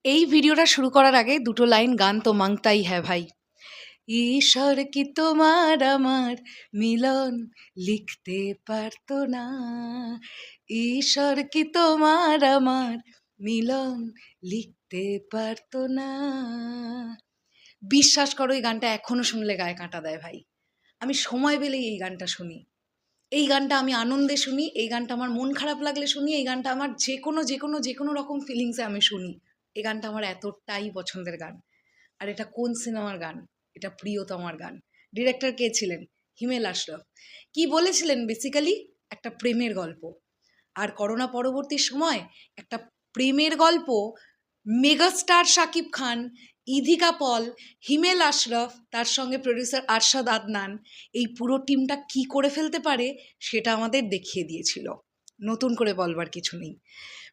এই ভিডিওটা শুরু করার আগে দুটো লাইন গান তো মাংতাই হ্যাঁ ভাই। ঈশ্বর কি তোমার আমার মিলন লিখতে পারতো না, ঈশ্বর কি তোমার আমার মিলন লিখতে পারতো না। বিশ্বাস করো এই গানটা এখনো শুনলে গায়ে কাঁটা দেয় ভাই। আমি সময় পেলেই এই গানটা শুনি, এই গানটা আমি আনন্দে শুনি, এই গানটা আমার মন খারাপ লাগলে শুনি, এই গানটা আমার যে কোনো রকম ফিলিংসে আমি শুনি। এই গানটা আমার এতটাই পছন্দের গান। আর এটা কোন সিনেমার গান? এটা প্রিয়তমার গান। ডিরেক্টর কে ছিলেন? হিমেল আশরাফ। কি বলেছিলেন? বেসিক্যালি একটা প্রেমের গল্প। আর করোনা পরবর্তী সময় একটা প্রেমের গল্প মেগাস্টার শাকিব খান, ইধিকা পল, হিমেল আশরাফ, তার সঙ্গে প্রডিউসার আরশাদ আদনান, এই পুরো টিমটা কি করে ফেলতে পারে সেটা আমাদের দেখিয়ে দিয়েছিল। নতুন করে বলবার কিছু নেই।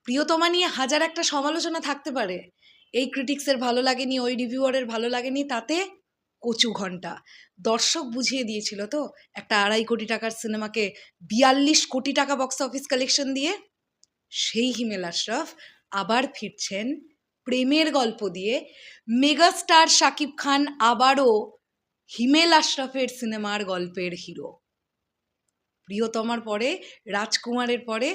প্রিয়তমা নিয়ে হাজার একটা সমালোচনা থাকতে পারে, এই ক্রিটিক্সের ভালো লাগেনি, ওই রিভিউয়ারের ভালো লাগেনি, তাতে কচু ঘন্টা। দর্শক বুঝিয়ে দিয়েছিল তো একটা 2.5 কোটি টাকার সিনেমাকে 42 কোটি টাকা বক্স অফিস কালেকশন দিয়ে। সেই হিমেল আশরাফ আবার ফিরছেন প্রেমের গল্প দিয়ে। মেগাস্টার শাকিব খান আবারও হিমেল আশরাফের সিনেমার গল্পের হিরো। প্রিয়তমার পরে, রাজকুমারের পরে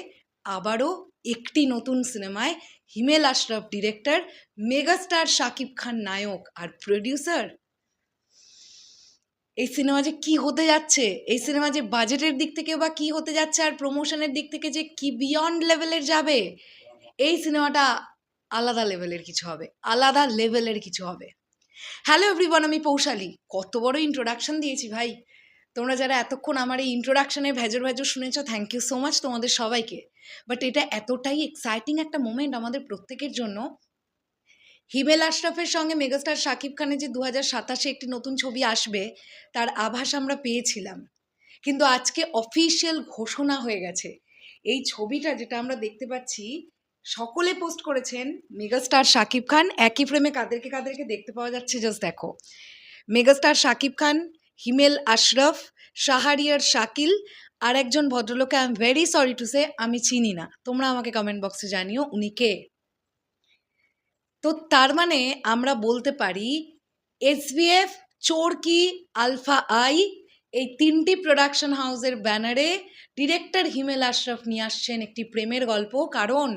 আবারও একটি নতুন সিনেমায় হিমেল আশরাফ ডিরেক্টর, মেগাস্টার শাকিব খান নায়ক আর প্রডিউসার। এই সিনেমা যে কি হতে যাচ্ছে, এই সিনেমা যে বাজেটের দিক থেকে বা কি হতে যাচ্ছে, আর প্রমোশনের দিক থেকে যে কি বিয়ন্ড লেভেলের যাবে, এই সিনেমাটা আলাদা লেভেলের কিছু হবে, আলাদা লেভেলের কিছু হবে। হ্যালো এভরিওয়ান, আমি পৌশালী। কত বড় ইন্ট্রোডাকশন দিয়েছি ভাই। তোমরা যারা এতক্ষণ আমার এই ইন্ট্রোডাকশনে ভেজর ভেজর শুনেছো, থ্যাংক ইউ সো মাচ তোমাদের সবাইকে। বাট এটা এতটাই এক্সাইটিং একটা মোমেন্ট আমাদের প্রত্যেকের জন্য। হিমেল আশরাফের সঙ্গে মেগাস্টার শাকিব খানের যে 2027-এ একটি নতুন ছবি আসবে, তার আভাস আমরা পেয়েছিলাম, কিন্তু আজকে অফিসিয়াল ঘোষণা হয়ে গেছে। এই ছবিটা যেটা আমরা দেখতে পাচ্ছি, সকলে পোস্ট করেছেন মেগাস্টার শাকিব খান। একই ফ্রেমে কাদেরকে কাদেরকে দেখতে পাওয়া যাচ্ছে জাস্ট দেখো। মেগাস্টার শাকিব খান, হিমেল আশরাফ, শাহরিয়ার শাকিল, আর একজন ভদ্রলোককে I am very sorry to say আমি চিনি না, তোমরা আমাকে কমেন্ট বক্সে জানিও উনি কে। তো তার মানে আমরা বলতে পারি এসভিএফ, চোরকি, আলফা আই, এই তিনটি প্রোডাকশন হাউসের ব্যানারে ডিরেক্টর হিমেল আশরাফ নিয়ে আসছেন একটি প্রেমের গল্প। কারণ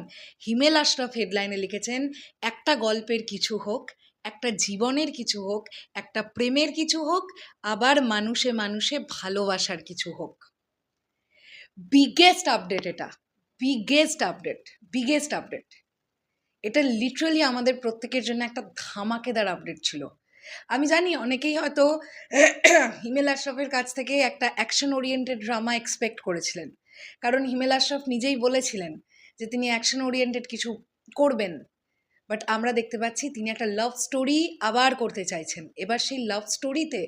হিমেল আশরাফ হেডলাইনে লিখেছেন, একটা গল্পের কিছু হোক, একটা জীবনের কিছু হোক, একটা প্রেমের কিছু হোক, আবার মানুষে মানুষে ভালোবাসার কিছু হোক। বিগেস্ট আপডেট এটা, বিগেস্ট আপডেট, বিগেস্ট আপডেট। এটা লিটারালি আমাদের প্রত্যেকের জন্য একটা ধামাকেদার আপডেট ছিল। আমি জানি অনেকেই হয়তো হিমেল আশরাফের কাছ থেকে একটা অ্যাকশন ওরিয়েন্টেড ড্রামা এক্সপেক্ট করেছিলেন, কারণ হিমেল আশরাফ নিজেই বলেছিলেন যে তিনি অ্যাকশন ওরিয়েন্টেড কিছু করবেন। বাট আমরা দেখতে পাচ্ছি তিনি একটা লাভ স্টোরি আবার করতে চাইছেন। এবার সেই লাভ স্টোরিতে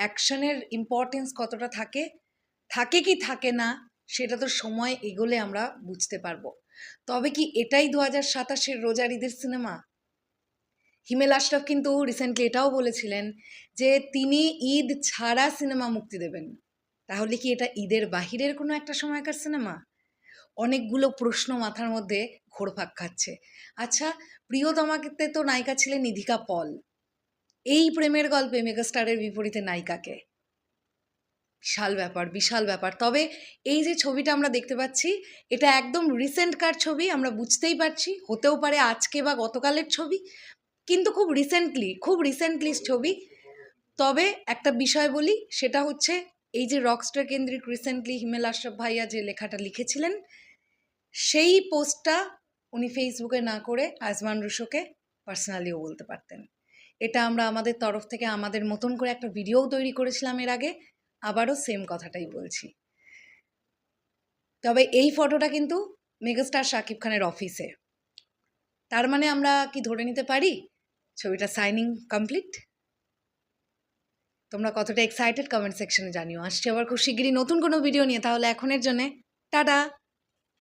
অ্যাকশনের ইম্পর্টেন্স কতটা থাকে, থাকে কি থাকে না, সেটা তো সময় এগোলে আমরা বুঝতে পারবো। তবে কি এটাই 2027-এর রোজার ঈদের সিনেমা? হিমেল আশরাফ কিন্তু রিসেন্টলি এটাও বলেছিলেন যে তিনি ঈদ ছাড়া সিনেমা মুক্তি দেবেন। তাহলে কি এটা ঈদের বাহিরের কোনো একটা সময়কার সিনেমা? অনেকগুলো প্রশ্ন মাথার মধ্যে ঘোরপাক খাচ্ছে। আচ্ছা, প্রিয়তমাতে তো নায়িকা ছিলেন ইধিকা পল, এই প্রেমের গল্পে মেগাস্টারের বিপরীতে নায়িকাকে, বিশাল ব্যাপার, বিশাল ব্যাপার। তবে এই যে ছবিটা আমরা দেখতে পাচ্ছি, এটা একদম রিসেন্টকার ছবি, আমরা বুঝতেই পারছি। হতেও পারে আজকে বা গতকালের ছবি, কিন্তু খুব রিসেন্টলি ছবি। তবে একটা বিষয় বলি, সেটা হচ্ছে এই যে রকস্টার কেন্দ্রিক রিসেন্টলি হিমেল আশরাফ ভাইয়া যে লেখাটা লিখেছিলেন, সেই পোস্টটা উনি ফেসবুকে না করে আজমান রুশোকে পার্সোনালিও বলতে পারতেন। এটা আমরা আমাদের তরফ থেকে আমাদের মতন করে একটা ভিডিওও তৈরি করেছিলাম এর আগে, আবারও সেম কথাটাই বলছি। তবে এই ফটোটা কিন্তু মেগাস্টার শাকিব খানের অফিসে। তার মানে আমরা কি ধরে নিতে পারি ছবিটা সাইনিং কমপ্লিট? তোমরা কতটা এক্সাইটেড কমেন্ট সেকশনে জানিও। আসছি আবার খুব শিগগিরই নতুন কোনো ভিডিও নিয়ে। তাহলে এখনের জন্যে টাটা।